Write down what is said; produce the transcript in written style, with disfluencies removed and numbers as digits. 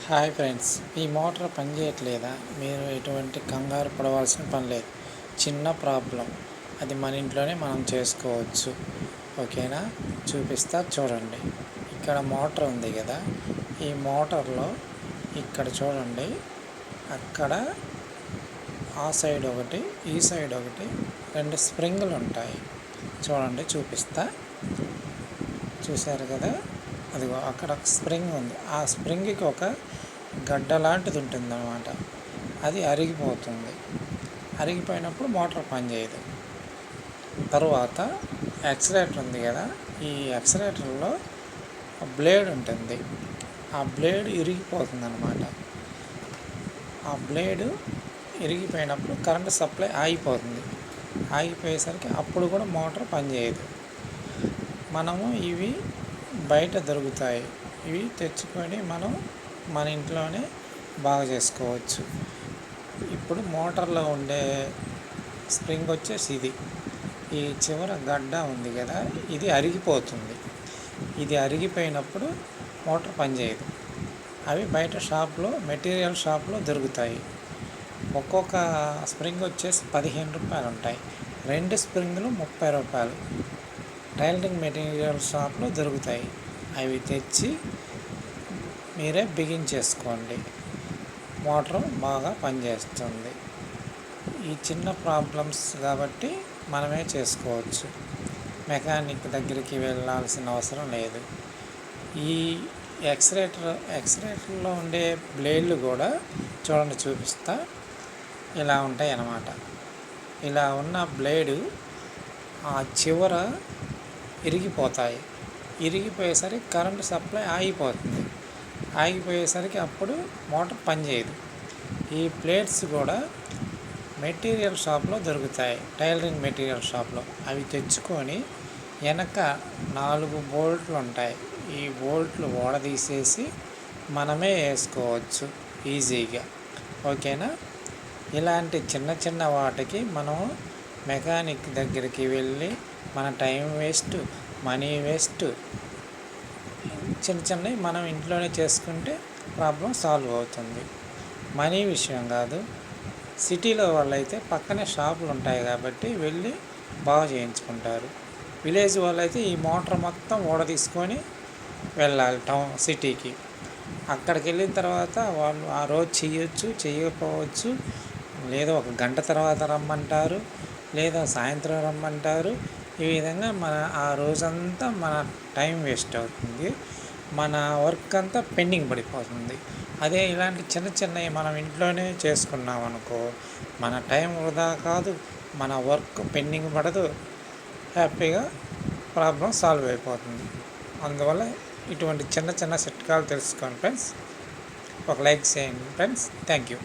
Hi friends, ఈ motor పనిచేయట్లేదా? మీరు ఎటువంటి కంగారు పడవలసిన పని లేదు. చిన్న ప్రాబ్లం, అది మన ఇంట్లోనే మనం చేసుకోవచ్చు. ఓకేనా? చూపిస్తా చూడండి. ఇక్కడ మోటార్ ఉంది కదా, ఈ మోటార్లో ఇక్కడ చూడండి, అక్కడ ఆ సైడ్ ఒకటి, ఈ సైడ్ ఒకటి, రెండు స్ప్రింగులు ఉంటాయి. చూడండి, చూపిస్తా. చూశారు కదా, అదిగో అక్కడ స్ప్రింగ్ ఉంది. ఆ స్ప్రింగ్కి ఒక గడ్డ లాంటిది ఉంటుందన్నమాట. అది అరిగిపోతుంది. అరిగిపోయినప్పుడు మోటార్ పనిచేయదు. తరువాత యాక్సిలేటర్ ఉంది కదా, ఈ యాక్సిలేటర్లో బ్లేడ్ ఉంటుంది. ఆ బ్లేడ్ ఇరిగిపోతుంది అన్నమాట. ఆ బ్లేడు ఇరిగిపోయినప్పుడు కరెంటు సప్లై ఆగిపోతుంది. ఆగిపోయేసరికి అప్పుడు కూడా మోటార్ పనిచేయదు. మనము ఇవి బయట దొరుకుతాయి. ఇవి తెచ్చుకొని మనం మన ఇంట్లోనే బాగా చేసుకోవచ్చు. ఇప్పుడు మోటార్లో ఉండే స్ప్రింగ్ వచ్చేసి ఇది. ఈ చివర గడ్డ ఉంది కదా, ఇది అరిగిపోతుంది. ఇది అరిగిపోయినప్పుడు మోటార్ పనిచేయదు. అవి బయట షాప్లో, మెటీరియల్ షాప్లో దొరుకుతాయి. ఒక్కొక్క స్ప్రింగ్ వచ్చేసి 15 రూపాయలు ఉంటాయి. 2 స్ప్రింగులు 30 రూపాయలు. టైలరింగ్ మెటీరియల్ షాప్లో దొరుకుతాయి. అవి తెచ్చి మీరే బిగించేసుకోండి. మోటారు బాగా పనిచేస్తుంది. ఈ చిన్న ప్రాబ్లమ్స్ కాబట్టి మనమే చేసుకోవచ్చు. మెకానిక్ దగ్గరికి వెళ్ళాల్సిన అవసరం లేదు. ఈ ఎక్స్రేటర్లో ఉండే బ్లేడ్లు కూడా చూడండి, చూపిస్తా. ఇలా ఉంటాయి అన్నమాట. ఇలా ఉన్న బ్లేడు ఆ చివర ఇరిగిపోతాయి. ఇరిగిపోయేసరికి కరెంటు సప్లై ఆగిపోతుంది. ఆగిపోయేసరికి అప్పుడు మోటార్ పనిచేయదు. ఈ ప్లేట్స్ కూడా మెటీరియల్ షాప్లో దొరుకుతాయి, టైలరింగ్ మెటీరియల్ షాప్లో. అవి తెచ్చుకొని వెనక 4 బోల్ట్లు ఉంటాయి. ఈ బోల్ట్లు ఓడదీసేసి మనమే వేసుకోవచ్చు ఈజీగా. ఓకేనా? ఇలాంటి చిన్న చిన్న వాటికి మనం మెకానిక్ దగ్గరికి వెళ్ళి మన టైం వేస్ట్, మనీ వేస్ట్. చిన్నవి మనం ఇంట్లోనే చేసుకుంటే ప్రాబ్లం సాల్వ్ అవుతుంది. మనీ విషయం కాదు. సిటీలో వాళ్ళైతే పక్కనే షాపులు ఉంటాయి కాబట్టి వెళ్ళి బాగా చేయించుకుంటారు. విలేజ్ వాళ్ళైతే ఈ మోటార్ మొత్తం తీసుకొని వెళ్ళాలి సిటీకి. అక్కడికి వెళ్ళిన తర్వాత వాళ్ళు ఆ రోజు చేయొచ్చు, చేయకపోవచ్చు. లేదా ఒక గంట తర్వాత రమ్మంటారు, లేదా సాయంత్రం రమ్మంటారు. ఈ విధంగా ఆ రోజంతా మన టైం వేస్ట్ అవుతుంది. మన వర్క్ అంతా పెండింగ్ పడిపోతుంది. అదే ఇలాంటి చిన్నవి మనం ఇంట్లోనే చేసుకున్నాం అనుకో, మన టైం వృధా కాదు, మన వర్క్ పెండింగ్ పడదు, హ్యాపీగా ప్రాబ్లం సాల్వ్ అయిపోతుంది. అందువల్ల ఇటువంటి చిన్న చిట్కాలు తెలుసుకోండి ఫ్రెండ్స్. ఒక లైక్ చేయండి ఫ్రెండ్స్. Thank you.